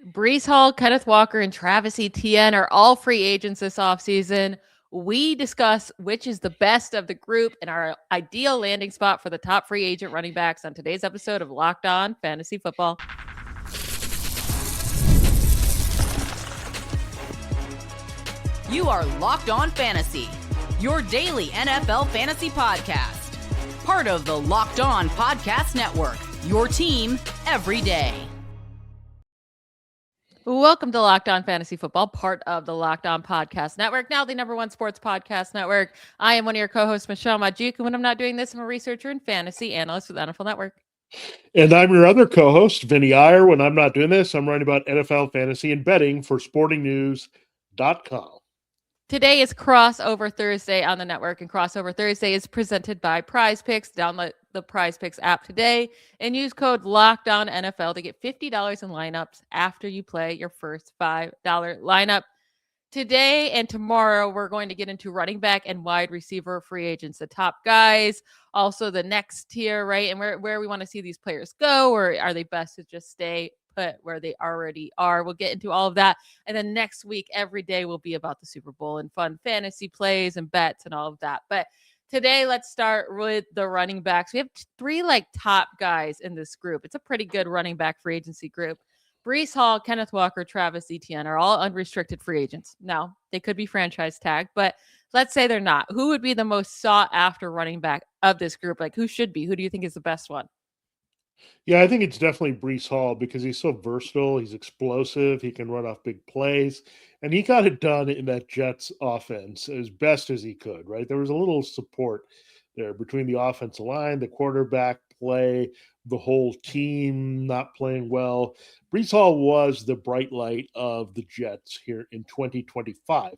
Breece Hall, Kenneth Walker, and Travis Etienne are all free agents this offseason. We discuss which is the best of the group and our ideal landing spot for the top free agent running backs on today's episode of Locked On Fantasy Football. You are Locked On Fantasy, your daily NFL fantasy podcast. Part of the Locked On Podcast Network, your team every day. Welcome to Locked On Fantasy Football, part of the Locked On Podcast Network, now the #1 sports podcast network. I am one of your co-hosts, Michelle Magdziuk, and when I'm not doing this, I'm a researcher and fantasy analyst with NFL Network. And I'm your other co-host, Vinnie Iyer. When I'm not doing this, I'm writing about NFL fantasy and betting for sportingnews.com. Today is Crossover Thursday on the network, and Crossover Thursday is presented by Prize Picks. Download the Prize Picks app today and use code LOCKEDONNFL to get $50 in lineups after you play your first $5 lineup. Today and tomorrow, we're going to get into running back and wide receiver free agents, the top guys, also the next tier, right? And where we want to see these players go, or are they best to just stay put where they already are? We'll get into all of that. And then next week, every day will be about the Super Bowl and fun fantasy plays and bets and all of that. But today, let's start with the running backs. We have three top guys in this group. It's a pretty good running back free agency group. Breece Hall, Kenneth Walker, Travis Etienne are all unrestricted free agents. Now, they could be franchise tagged, but let's say they're not. Who would be the most sought after running back of this group? Who should be? Who do you think is the best one? Yeah, I think it's definitely Breece Hall because he's so versatile. He's explosive. He can run off big plays. And he got it done in that Jets offense as best as he could, right? There was a little support there between the offensive line, the quarterback play, the whole team not playing well. Breece Hall was the bright light of the Jets here in 2025.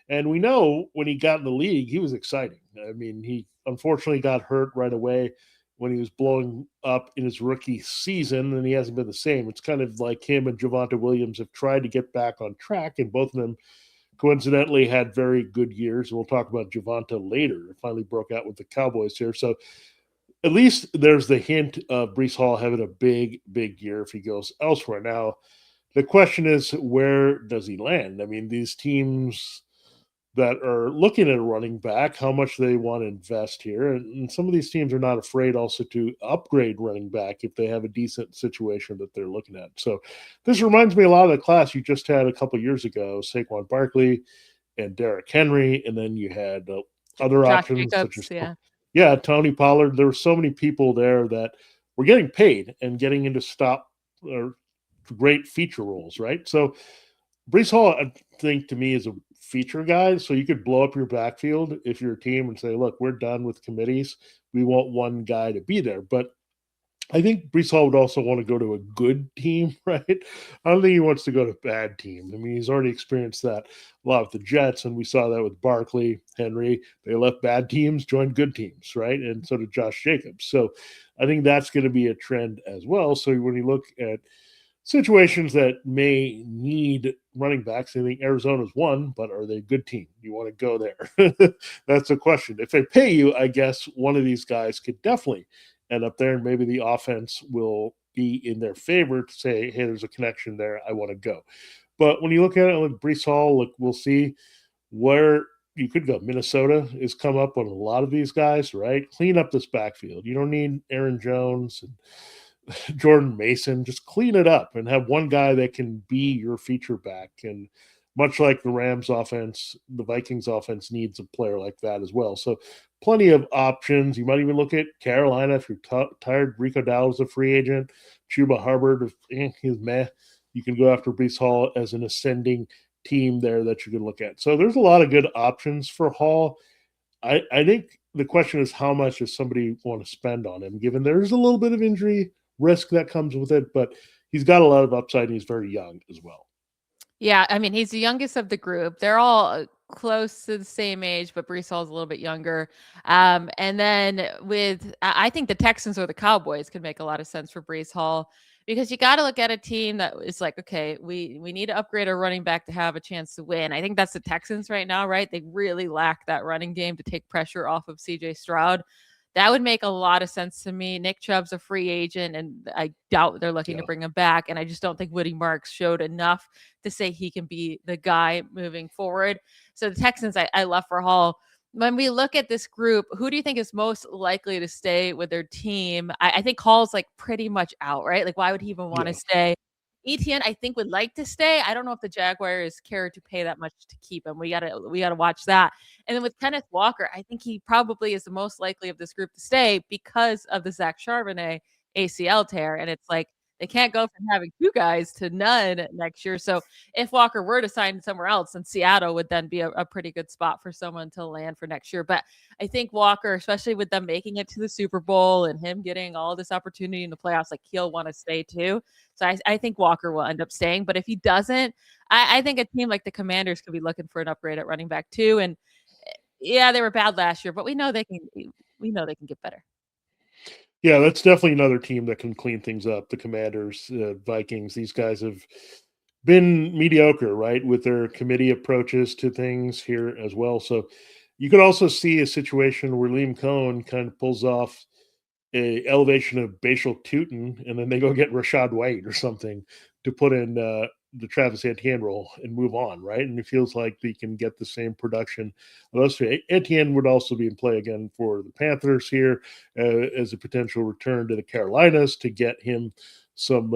And we know when he got in the league, he was exciting. I mean, he unfortunately got hurt right away when he was blowing up in his rookie season, and he hasn't been the same. It's kind of like him and Javonte Williams have tried to get back on track, and both of them coincidentally had very good years. We'll talk about Javonte later. It finally broke out with the Cowboys here. So at least there's the hint of Breece Hall having a big, big year if he goes elsewhere. Now, the question is, where does he land? I mean, these teams that are looking at a running back, how much they want to invest here. And some of these teams are not afraid also to upgrade running back if they have a decent situation that they're looking at. So this reminds me a lot of the class you just had a couple of years ago, Saquon Barkley and Derrick Henry. And then you had other Josh options Jacobs, such as Tony Pollard. There were so many people there that were getting paid and getting into great feature roles, right? So Breece Hall, I think, to me, is a feature guy. So you could blow up your backfield if you're a team and say, look, we're done with committees. We want one guy to be there. But I think Breece Hall would also want to go to a good team, right? I don't think he wants to go to a bad team. I mean, he's already experienced that a lot with the Jets, and we saw that with Barkley, Henry. They left bad teams, joined good teams, right? And so did Josh Jacobs. So I think that's going to be a trend as well. So when you look at situations that may need running backs, I think Arizona's one, but are they a good team? You want to go there? That's the question. If they pay you, I guess one of these guys could definitely end up there, and maybe the offense will be in their favor to say, hey, there's a connection there. I want to go. But when you look at it with Breece Hall, look, we'll see where you could go. Minnesota has come up on a lot of these guys, right? Clean up this backfield. You don't need Aaron Jones and Jordan Mason. Just clean it up and have one guy that can be your feature back. And much like the Rams offense, the Vikings offense needs a player like that as well. So plenty of options. You might even look at Carolina if you're tired. Rico Dowdle's a free agent. Chuba Hubbard, if he's meh, you can go after Breece Hall as an ascending team there that you can look at. So there's a lot of good options for Hall. I think the question is, how much does somebody want to spend on him, given there's a little bit of injury risk that comes with it, but he's got a lot of upside and he's very young as well. Yeah, I mean, he's the youngest of the group. They're all close to the same age, but Breece Hall's a little bit younger. And then I think the Texans or the Cowboys could make a lot of sense for Breece Hall, because you got to look at a team that is like, okay, we need to upgrade our running back to have a chance to win. I think that's the Texans right now, right? They really lack that running game to take pressure off of CJ Stroud. That would make a lot of sense to me. Nick Chubb's a free agent, and I doubt they're looking to bring him back. And I just don't think Woody Marks showed enough to say he can be the guy moving forward. So the Texans, I love for Hall. When we look at this group, who do you think is most likely to stay with their team? I think Hall's like pretty much out, right? Like, why would he even want to stay? Etienne, I think, would like to stay. I don't know if the Jaguars care to pay that much to keep him. We gotta watch that. And then with Kenneth Walker, I think he probably is the most likely of this group to stay because of the Zach Charbonnet ACL tear. And it's like they can't go from having 2 guys to none next year. So if Walker were to sign somewhere else, then Seattle would then be a pretty good spot for someone to land for next year. But I think Walker, especially with them making it to the Super Bowl and him getting all this opportunity in the playoffs, like he'll want to stay too. So I think Walker will end up staying. But if he doesn't, I think a team like the Commanders could be looking for an upgrade at running back too. And yeah, they were bad last year, but we know they can get better. Yeah, that's definitely another team that can clean things up. The Commanders, Vikings, these guys have been mediocre, right, with their committee approaches to things here as well. So you could also see a situation where Liam Cohen kind of pulls off a elevation of Bashal Tutin, and then they go get Rachaad White or something to put in the Travis Etienne role and move on, right? And it feels like they can get the same production. Etienne would also be in play again for the Panthers here as a potential return to the Carolinas to get him some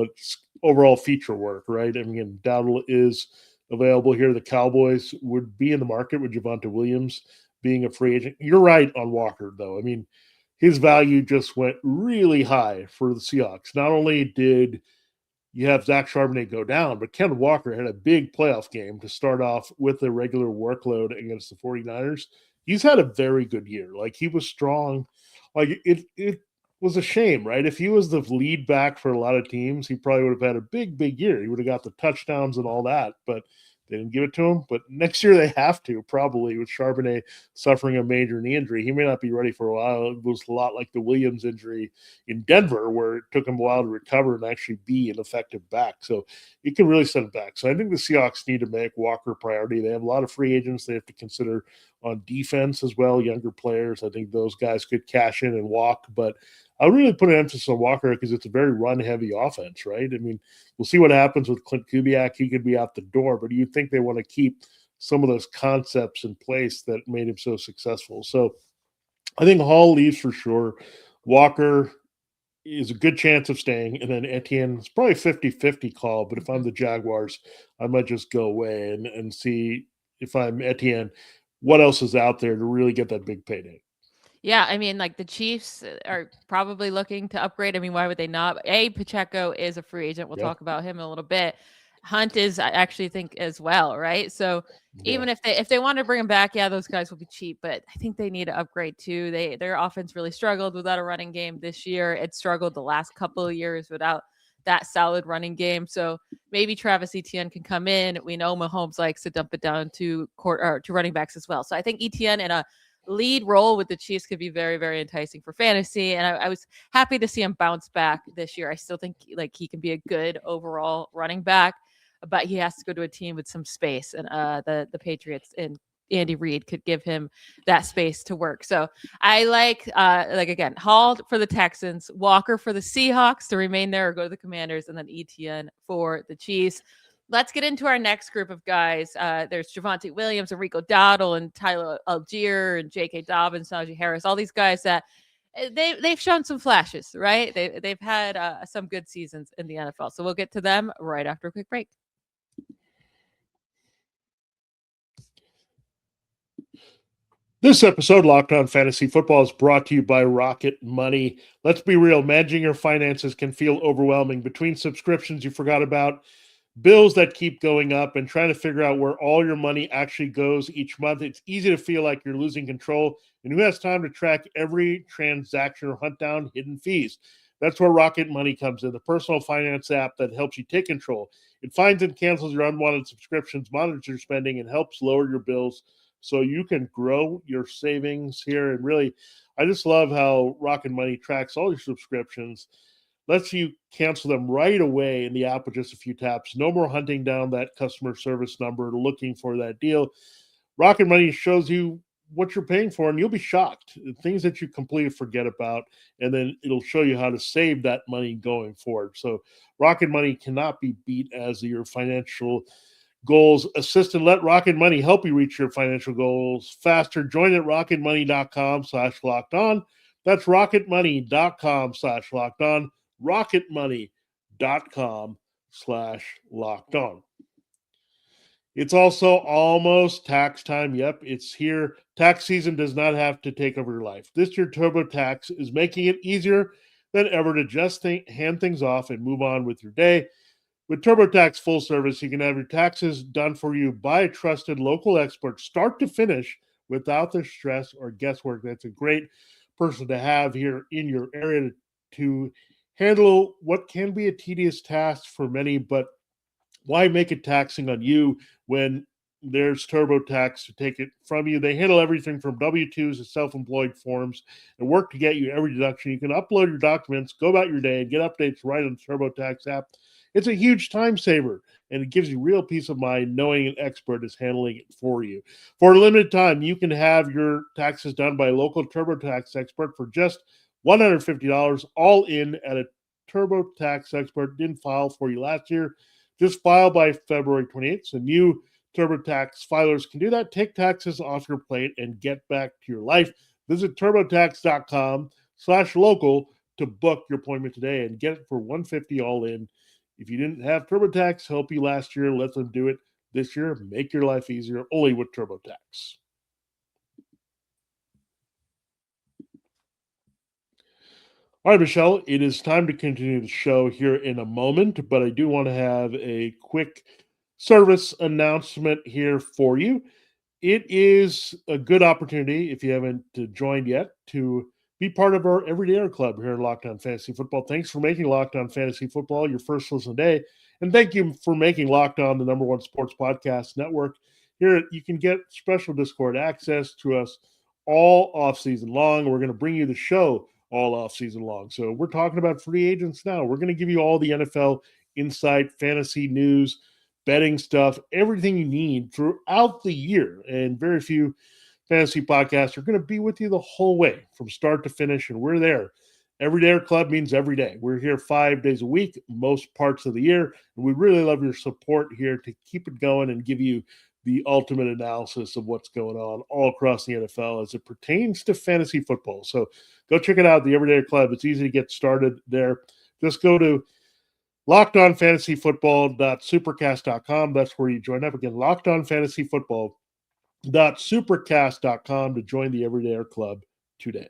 overall feature work, right? I mean, Dowdle is available here. The Cowboys would be in the market with Javonte Williams being a free agent. You're right on Walker, though. I mean, his value just went really high for the Seahawks. Not only did you have Zach Charbonnet go down, but Kenneth Walker had a big playoff game to start off with a regular workload against the 49ers. He's had a very good year. Like, he was strong. Like, it was a shame, right? If he was the lead back for a lot of teams, he probably would have had a big year. He would have got the touchdowns and all that, but they didn't give it to him. But next year they have to, probably, with Charbonnet suffering a major knee injury. He may not be ready for a while. It was a lot like the Williams injury in Denver, where it took him a while to recover and actually be an effective back. So it can really set him back. So I think the Seahawks need to make Walker a priority. They have a lot of free agents they have to consider on defense as well, younger players. I think those guys could cash in and walk, but I really put an emphasis on Walker because it's a very run-heavy offense, right? I mean, we'll see what happens with Clint Kubiak. He could be out the door, but do you think they want to keep some of those concepts in place that made him so successful? So I think Hall leaves for sure. Walker is a good chance of staying, and then Etienne is probably 50-50 call, but if I'm the Jaguars, I might just go away and see, if I'm Etienne, what else is out there to really get that big payday. Yeah, I mean, like the Chiefs are probably looking to upgrade. I mean, why would they not? Pacheco is a free agent. We'll talk about him in a little bit. Hunt is, I actually think, as well, right? So even if they want to bring him back, yeah, those guys will be cheap, but I think they need to upgrade too. Their offense really struggled without a running game this year. It struggled the last couple of years without that solid running game. So maybe Travis Etienne can come in. We know Mahomes likes to dump it down to running backs as well. So I think Etienne in a lead role with the Chiefs could be very, very enticing for fantasy. And I was happy to see him bounce back this year. I still think like he can be a good overall running back, but he has to go to a team with some space. And the Patriots and Andy Reid could give him that space to work. So I like again, Hall for the Texans, Walker for the Seahawks to remain there or go to the Commanders, and then Etienne for the Chiefs. Let's get into our next group of guys. There's Javonte Williams and Rico Dowdle and Tyler Allgeier and J.K. Dobbins, Najee Harris, all these guys that they've shown some flashes, right? They've had some good seasons in the NFL. So we'll get to them right after a quick break. This episode, Locked On Fantasy Football, is brought to you by Rocket Money. Let's be real. Managing your finances can feel overwhelming. Between subscriptions you forgot about, bills that keep going up, and trying to figure out where all your money actually goes each month, it's easy to feel like you're losing control. And who has time to track every transaction or hunt down hidden fees? That's where Rocket Money comes in, the personal finance app that helps you take control. It finds and cancels your unwanted subscriptions, monitors your spending, and helps lower your bills so you can grow your savings here. And really, I just love how Rocket Money tracks all your subscriptions, lets you cancel them right away in the app with just a few taps. No more hunting down that customer service number looking for that deal. Rocket Money shows you what you're paying for, and you'll be shocked. Things that you completely forget about, and then it'll show you how to save that money going forward. So Rocket Money cannot be beat as your financial goals assistant. Let Rocket Money help you reach your financial goals faster. Join at rocketmoney.com/locked-on. That's rocketmoney.com/locked-on. rocketmoney.com/locked-on. It's also almost tax time. Yep, it's here. Tax season does not have to take over your life. This year, TurboTax is making it easier than ever to just hand things off and move on with your day. With TurboTax full service, you can have your taxes done for you by a trusted local expert, start to finish, without the stress or guesswork. That's a great person to have here in your area to handle what can be a tedious task for many, but why make it taxing on you when there's TurboTax to take it from you? They handle everything from W-2s to self-employed forms and work to get you every deduction. You can upload your documents, go about your day, and get updates right on the TurboTax app. It's a huge time saver, and it gives you real peace of mind knowing an expert is handling it for you. For a limited time, you can have your taxes done by a local TurboTax expert for just $150 all in at a TurboTax expert didn't file for you last year. Just file by February 28th. So new TurboTax filers can do that. Take taxes off your plate and get back to your life. Visit turbotax.com/local to book your appointment today and get it for $150 all in. If you didn't have TurboTax help you last year, let them do it this year. Make your life easier only with TurboTax. All right, Michelle, it is time to continue the show here in a moment, but I do want to have a quick service announcement here for you. It is a good opportunity, if you haven't joined yet, to be part of our Everyday Club here in Locked On Fantasy Football. Thanks for making Locked On Fantasy Football your first listen day, and thank you for making Locked On the #1 sports podcast network. Here, you can get special Discord access to us all off-season long. We're going to bring you the show all off-season long. So we're talking about free agents now. We're going to give you all the NFL insight, fantasy news, betting stuff, everything you need throughout the year. And very few fantasy podcasts are going to be with you the whole way from start to finish, and we're there. Everyday Club means every day. We're here 5 days a week, most parts of the year, and we really love your support here to keep it going and give you the ultimate analysis of what's going on all across the NFL as it pertains to fantasy football. So go check it out, the Everyday Club. It's easy to get started there. Just go to LockedOnFantasyFootball.supercast.com. That's where you join up. Again, LockedOnFantasyFootball.supercast.com to join the Everyday Club today.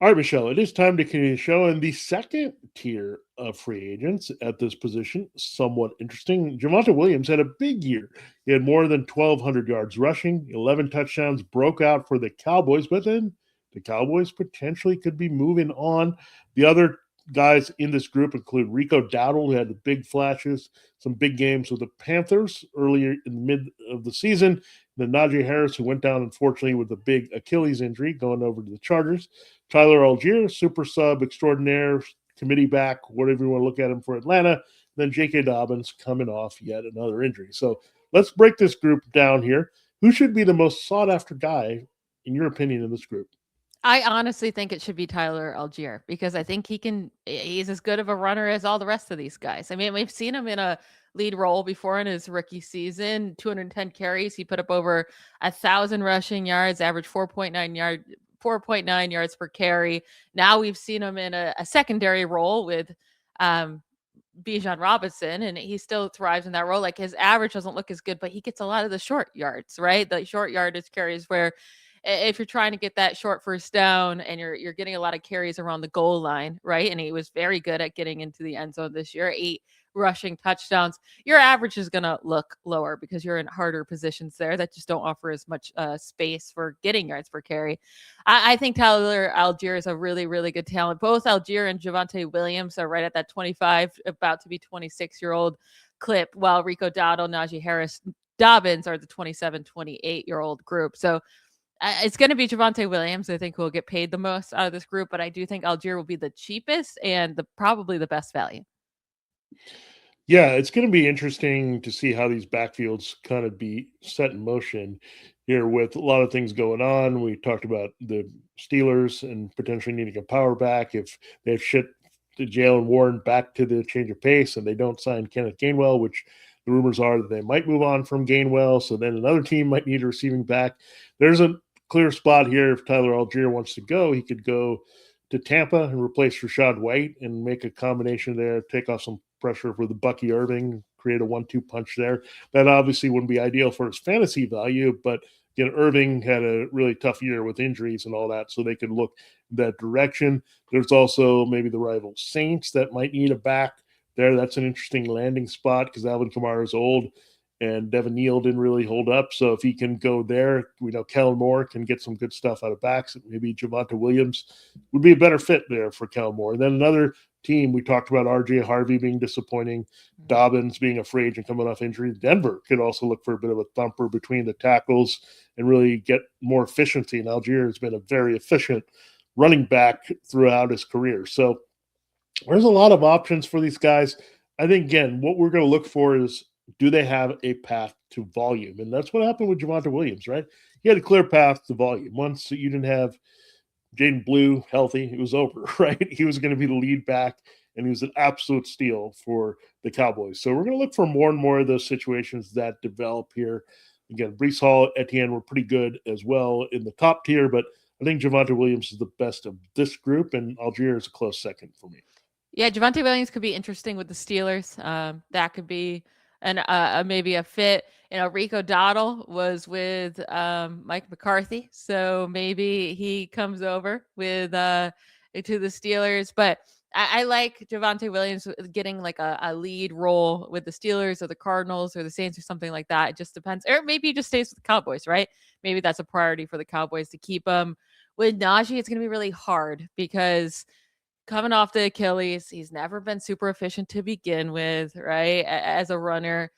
All right, Michelle, it is time to continue the show. And the second tier of free agents at this position, somewhat interesting. Javonte Williams had a big year. He had more than 1,200 yards rushing, 11 touchdowns, broke out for the Cowboys, but then the Cowboys potentially could be moving on. The other guys in this group include Rico, Dowdle, who had the big flashes, some big games with the Panthers earlier in the mid of the season. Then Najee Harris, who went down, unfortunately, with a big Achilles injury, going over to the Chargers. Tyler Allgeier, super sub extraordinaire, committee back, whatever you want to look at him for Atlanta. Then J.K. Dobbins coming off yet another injury. So let's break this group down here. Who should be the most sought-after guy, in your opinion, in this group? I honestly think it should be Tyler Allgeier because I think he's as good of a runner as all the rest of these guys. I mean, we've seen him in a lead role before in his rookie season, 210 carries. He put up over 1,000 rushing yards, average 4.9 yards per carry. Now we've seen him in a secondary role with Bijan Robinson, and he still thrives in that role. Like, his average doesn't look as good, but he gets a lot of the short yards, right? The short yardage carries where if you're trying to get that short first down and you're getting a lot of carries around the goal line, right? And he was very good at getting into the end zone this year, 8 rushing touchdowns. Your average is going to look lower because you're in harder positions there that just don't offer as much space for getting yards per carry. I think Tyler Allgeier is a really, really good talent. Both Allgeier and Javonte Williams are right at that 25, about to be 26-year-old clip, while Rico, Dowdle, Najee Harris, Dobbins are the 27, 28-year-old group. So it's going to be Javonte Williams, I think, who will get paid the most out of this group, but I do think Allgeier will be the cheapest and probably the best value. Yeah, it's going to be interesting to see how these backfields kind of be set in motion here with a lot of things going on. We talked about the Steelers and potentially needing a power back if they have shit to Jalen Warren back to the change of pace and they don't sign Kenneth Gainwell, which the rumors are that they might move on from Gainwell. So then another team might need a receiving back. There's a clear spot here. If Tyler Allgeier wants to go, he could go to Tampa and replace Rashad White and make a combination there, take off some pressure for the Bucky Irving, create a 1-2 punch there. That obviously wouldn't be ideal for his fantasy value, but again, Irving had a really tough year with injuries and all that, so they could look that direction. There's also maybe the rival Saints that might need a back there. That's an interesting landing spot because Alvin Kamara is old and Devin Neal didn't really hold up. So if he can go there, we know Kellen Moore can get some good stuff out of backs. Maybe Javonte Williams would be a better fit there for Kellen Moore. And then another team, we talked about RJ Harvey being disappointing, Dobbins being a free agent coming off injury. Denver could also look for a bit of a thumper between the tackles and really get more efficiency. And Allgeier has been a very efficient running back throughout his career. So there's a lot of options for these guys. I think, again, what we're going to look for is, do they have a path to volume? And that's what happened with Javonte Williams, right? He had a clear path to volume. Once you didn't have Jaden Blue healthy, it was over, right? He was going to be the lead back, and he was an absolute steal for the Cowboys. So we're going to look for more and more of those situations that develop here. Again, Breece Hall, Etienne were pretty good as well in the top tier, but I think Javonte Williams is the best of this group, and Allgeier is a close second for me. Yeah, Javonte Williams could be interesting with the Steelers. That could be maybe a fit. Rico Dowdle was with Mike McCarthy, so maybe he comes over with to the Steelers. But I like Javonte Williams getting like a lead role with the Steelers or the Cardinals or the Saints or something like that. It just depends. Or maybe he just stays with the Cowboys, right? Maybe that's a priority for the Cowboys to keep him. With Najee, it's going to be really hard because coming off the Achilles, he's never been super efficient to begin with, right? As a runner.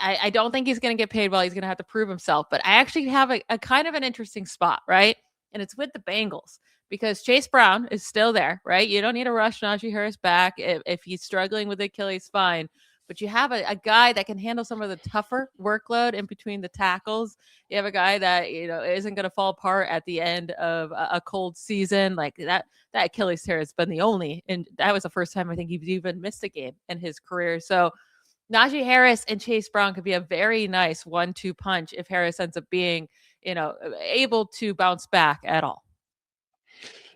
I don't think he's going to get paid well. He's going to have to prove himself. But I actually have a kind of an interesting spot, right? And it's with the Bengals because Chase Brown is still there, right? You don't need to rush Najee Harris back. If he's struggling with Achilles, fine. But you have a guy that can handle some of the tougher workload in between the tackles. You have a guy that, isn't going to fall apart at the end of a cold season. Like that Achilles tear has been the only, and that was the first time I think he's even missed a game in his career. So Najee Harris and Chase Brown could be a very nice 1-2 punch if Harris ends up being, able to bounce back at all.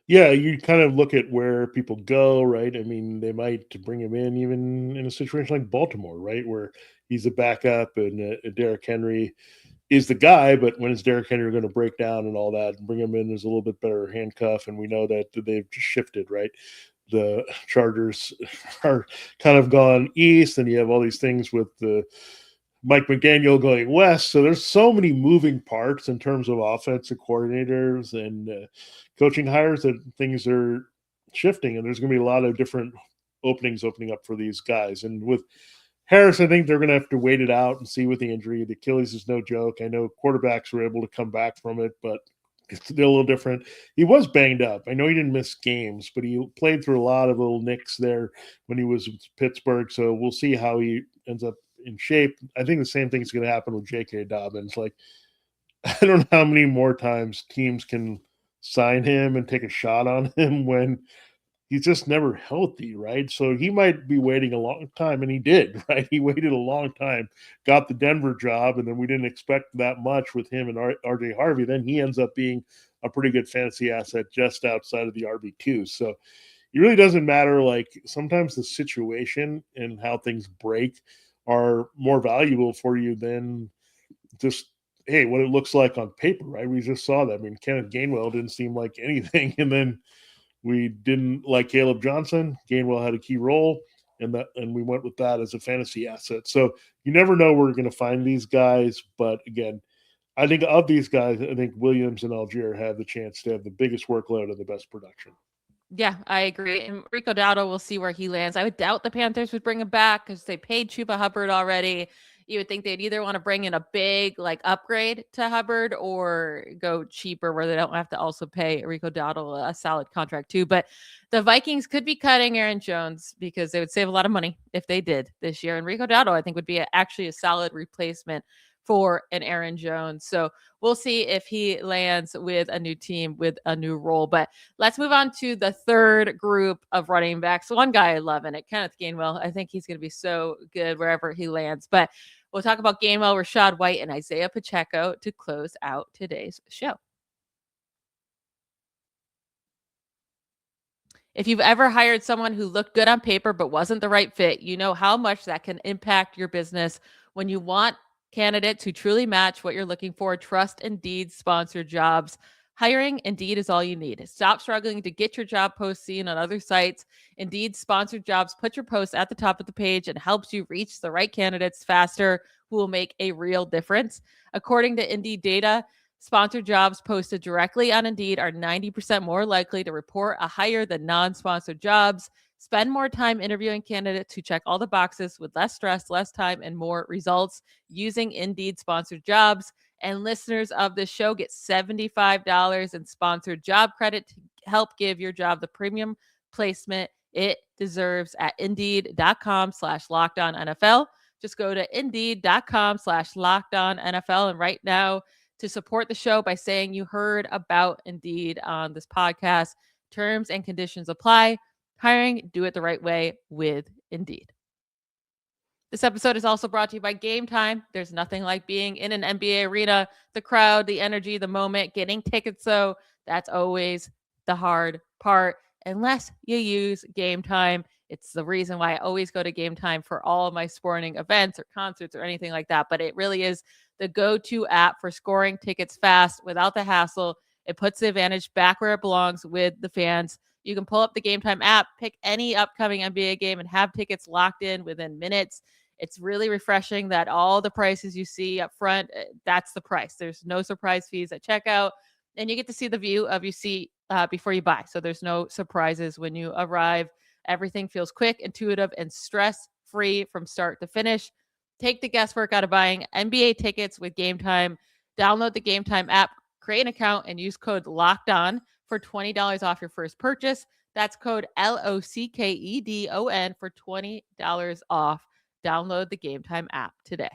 Yeah, you kind of look at where people go, right? I mean, they might bring him in even in a situation like Baltimore, right, where he's a backup and Derrick Henry is the guy, but when is Derrick Henry going to break down and all that? And bring him in as a little bit better handcuff, and we know that they've just shifted, right? The Chargers are kind of gone east, and you have all these things with the Mike McDaniel going west. So there's so many moving parts in terms of offensive coordinators and coaching hires that things are shifting, and there's going to be a lot of different openings opening up for these guys. And with Harris, I think they're going to have to wait it out and see with the injury. The Achilles is no joke. I know quarterbacks were able to come back from it, but it's still a little different. He was banged up. I know he didn't miss games, but he played through a lot of little nicks there when he was with Pittsburgh. So we'll see how he ends up in shape. I think the same thing's going to happen with J.K. Dobbins. Like, I don't know how many more times teams can sign him and take a shot on him when he's just never healthy, right? So he might be waiting a long time, and he did, right? He waited a long time, got the Denver job, and then we didn't expect that much with him and RJ Harvey. Then he ends up being a pretty good fantasy asset just outside of the RB2. So it really doesn't matter. Like, sometimes the situation and how things break are more valuable for you than just, hey, what it looks like on paper, right? We just saw that. I mean, Kenneth Gainwell didn't seem like anything, and then we didn't like Caleb Johnson. Gainwell had a key role, and we went with that as a fantasy asset. So you never know where we're going to find these guys. But again, I think of these guys, I think Williams and Allgeier have the chance to have the biggest workload and the best production. Yeah, I agree. And Rico Dowdle, we'll see where he lands. I would doubt the Panthers would bring him back because they paid Chuba Hubbard already. you would think they'd either want to bring in a big like upgrade to Hubbard or go cheaper where they don't have to also pay Rico Dowdle a solid contract too. But the Vikings could be cutting Aaron Jones because they would save a lot of money if they did this year. And Rico Dowdle, I think, would be actually a solid replacement for an Aaron Jones. So we'll see if he lands with a new team with a new role. But let's move on to the third group of running backs. One guy I love in it, Kenneth Gainwell. I think he's going to be so good wherever he lands. But we'll talk about Gainwell, Rashad White, and Isiah Pacheco to close out today's show. If you've ever hired someone who looked good on paper but wasn't the right fit, you know how much that can impact your business. When you want candidates who truly match what you're looking for, trust Indeed sponsored jobs. Hiring Indeed is all you need. Stop struggling to get your job post seen on other sites. Indeed sponsored jobs put your post at the top of the page and helps you reach the right candidates faster who will make a real difference. According to Indeed data, sponsored jobs posted directly on Indeed are 90% more likely to report a hire than non-sponsored jobs. Spend more time interviewing candidates who check all the boxes with less stress, less time, and more results using Indeed sponsored jobs. And listeners of this show get $75 in sponsored job credit to help give your job the premium placement it deserves at Indeed.com/LockedOnNFL. Just go to Indeed.com/LockedOnNFL. And right now, to support the show by saying you heard about Indeed on this podcast. Terms and conditions apply. Hiring, do it the right way with Indeed. This episode is also brought to you by Game Time. There's nothing like being in an NBA arena, the crowd, the energy, the moment, getting tickets. So that's always the hard part, unless you use Game Time. It's the reason why I always go to Game Time for all of my sporting events or concerts or anything like that. But it really is the go-to app for scoring tickets fast without the hassle. It puts the advantage back where it belongs with the fans. You can pull up the Game Time app, pick any upcoming NBA game, and have tickets locked in within minutes. It's really refreshing that all the prices you see up front, that's the price. There's no surprise fees at checkout, and you get to see the view of your seat before you buy. So there's no surprises when you arrive. Everything feels quick, intuitive, and stress-free from start to finish. Take the guesswork out of buying NBA tickets with Game Time. Download the Game Time app, create an account, and use code LOCKEDON for $20 off your first purchase. That's code LOCKEDON for $20 off. Download the Game Time app today.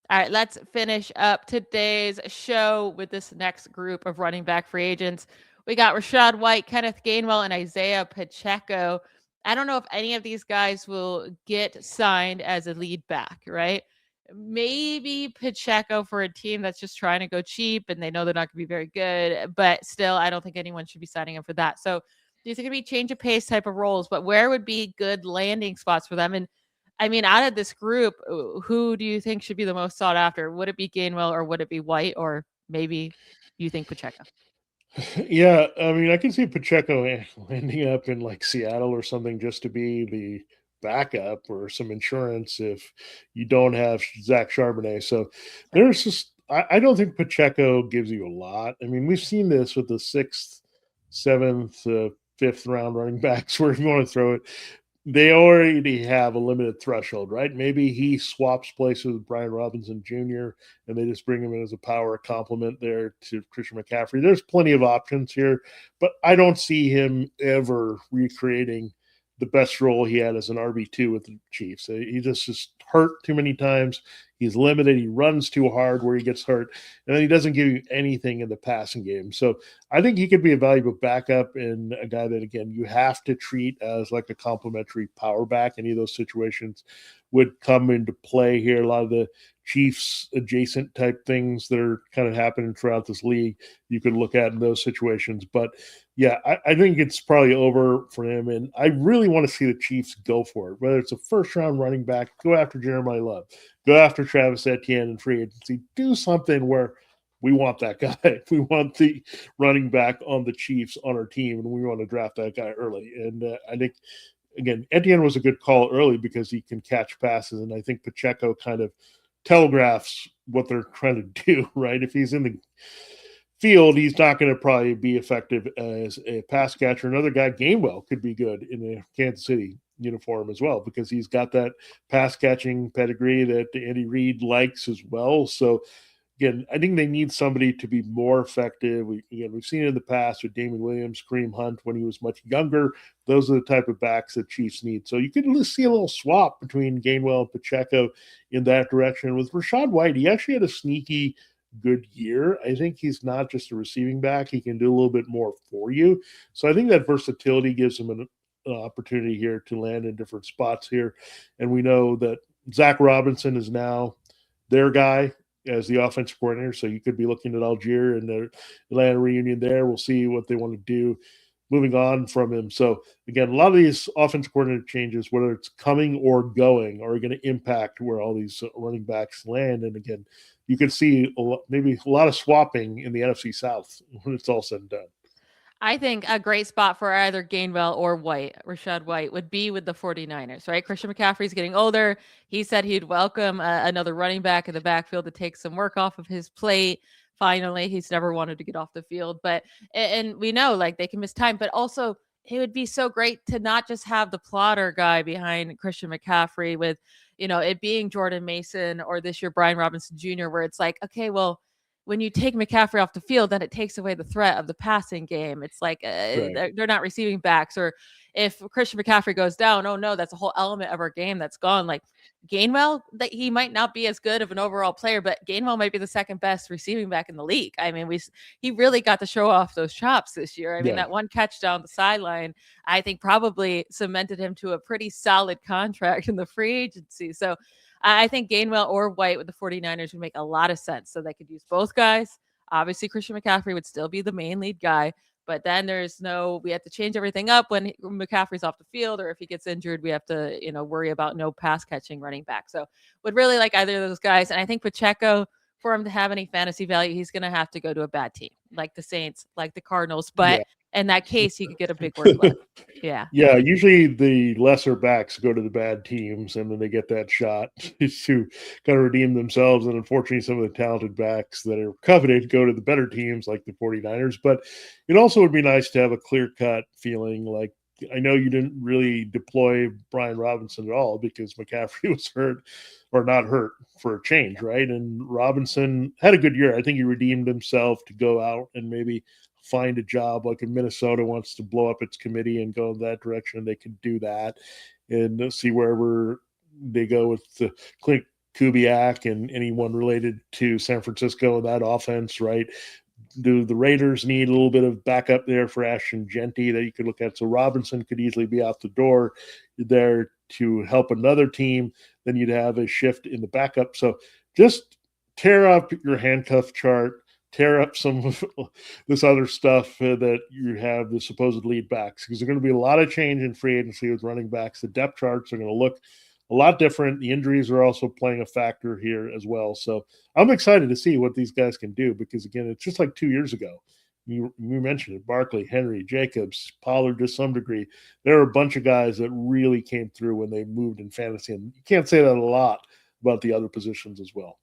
All right, let's finish up today's show with this next group of running back free agents. We got Rachaad White, Kenneth Gainwell, and Isiah Pacheco. I don't know if any of these guys will get signed as a lead back, right? Maybe Pacheco for a team that's just trying to go cheap and they know they're not going to be very good, but still, I don't think anyone should be signing him for that. So these are going to be change of pace type of roles, but where would be good landing spots for them? And I mean, out of this group, who do you think should be the most sought after? Would it be Gainwell or would it be White, or maybe you think Pacheco? Yeah, I mean, I can see Pacheco ending up in like Seattle or something just to be the backup or some insurance if you don't have Zach Charbonnet. So there's just, I don't think Pacheco gives you a lot. I mean, we've seen this with the 6th, 7th, 5th round running backs, where if you want to throw it, they already have a limited threshold, right? Maybe he swaps places with Brian Robinson Jr. and they just bring him in as a power complement there to Christian McCaffrey. There's plenty of options here, but I don't see him ever recreating the best role he had as an RB2 with the Chiefs. He just hurt too many times. He's limited. He runs too hard where he gets hurt, and then he doesn't give you anything in the passing game. So I think he could be a valuable backup and a guy that, again, you have to treat as like a complementary power back. Any of those situations would come into play here. A lot of the Chiefs adjacent type things that are kind of happening throughout this league, you could look at in those situations. But yeah, I think it's probably over for him. And I really want to see the Chiefs go for it, whether it's a first round running back, go after Jeremiah Love, go after Travis Etienne in free agency, do something where we want that guy. We want the running back on the Chiefs on our team, and we want to draft that guy early. And I think, again, Etienne was a good call early because he can catch passes. And I think Pacheco kind of telegraphs what they're trying to do, right? If he's in the field, he's not going to probably be effective as a pass catcher. Another guy, Gainwell, could be good in the Kansas City uniform as well, because he's got that pass catching pedigree that Andy Reid likes as well. So again, I think they need somebody to be more effective. We've seen it in the past with Damon Williams, Kareem Hunt when he was much younger. Those are the type of backs that Chiefs need. So you could see a little swap between Gainwell and Pacheco in that direction. With Rachaad White, he actually had a sneaky good year. I think he's not just a receiving back. He can do a little bit more for you. So I think that versatility gives him an opportunity here to land in different spots here. And we know that Zach Robinson is now their guy as the offensive coordinator. So you could be looking at Allgeier and the Atlanta reunion there. We'll see what they want to do moving on from him. So again, a lot of these offensive coordinator changes, whether it's coming or going, are going to impact where all these running backs land. And again, you could see maybe a lot of swapping in the NFC South when it's all said and done. I think a great spot for either Gainwell or Rachaad White, would be with the 49ers, right? Christian McCaffrey's getting older. He said he'd welcome another running back in the backfield to take some work off of his plate. Finally, he's never wanted to get off the field, and we know like they can miss time, but also it would be so great to not just have the plotter guy behind Christian McCaffrey with, it being Jordan Mason or this year Brian Robinson Jr., where it's like, okay, well, when you take McCaffrey off the field, then it takes away the threat of the passing game. It's like they're not receiving backs. Or if Christian McCaffrey goes down, oh no, that's a whole element of our game that's gone. Like Gainwell, that he might not be as good of an overall player, but Gainwell might be the second best receiving back in the league. I mean, he really got to show off those chops this year. I mean, that one catch down the sideline, I think probably cemented him to a pretty solid contract in the free agency. So I think Gainwell or White with the 49ers would make a lot of sense. So they could use both guys. Obviously, Christian McCaffrey would still be the main lead guy, but then we have to change everything up when McCaffrey's off the field, or if he gets injured, we have to, worry about no pass catching running back. So would really like either of those guys. And I think Pacheco, for him to have any fantasy value, he's going to have to go to a bad team like the Saints, like the Cardinals. But in that case, he could get a big workload. Yeah. Usually the lesser backs go to the bad teams, and then they get that shot to kind of redeem themselves. And unfortunately, some of the talented backs that are coveted go to the better teams like the 49ers. But it also would be nice to have a clear-cut feeling like, I know you didn't really deploy Brian Robinson at all because McCaffrey was hurt or not hurt for a change, right? And Robinson had a good year. I think he redeemed himself to go out and maybe find a job. Like if Minnesota wants to blow up its committee and go in that direction, they can do that and see wherever they go with the Clint Kubiak and anyone related to San Francisco in that offense, right? Do the Raiders need a little bit of backup there for Ashton Genty that you could look at? So Robinson could easily be out the door there to help another team. Then you'd have a shift in the backup. So just tear up your handcuff chart, tear up some of this other stuff that you have the supposed lead backs, because there's going to be a lot of change in free agency with running backs. The depth charts are going to look a lot different. The injuries are also playing a factor here as well. So I'm excited to see what these guys can do, because again, it's just like 2 years ago. You mentioned it, Barkley, Henry, Jacobs, Pollard to some degree. There are a bunch of guys that really came through when they moved in fantasy. And you can't say that a lot about the other positions as well.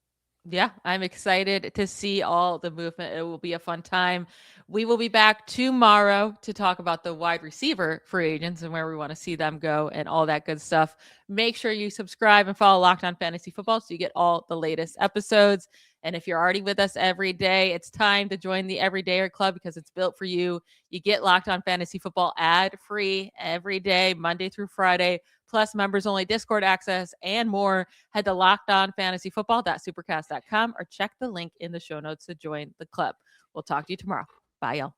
Yeah, I'm excited to see all the movement. It will be a fun time. We will be back tomorrow to talk about the wide receiver free agents and where we want to see them go and all that good stuff. Make sure you subscribe and follow Locked On Fantasy Football so you get all the latest episodes. And if you're already with us every day, it's time to join the Everydayer Club because it's built for you. You get Locked On Fantasy Football ad-free every day, Monday through Friday, plus members-only Discord access and more. Head to LockedOnFantasyFootball.supercast.com or check the link in the show notes to join the club. We'll talk to you tomorrow. Bye, y'all.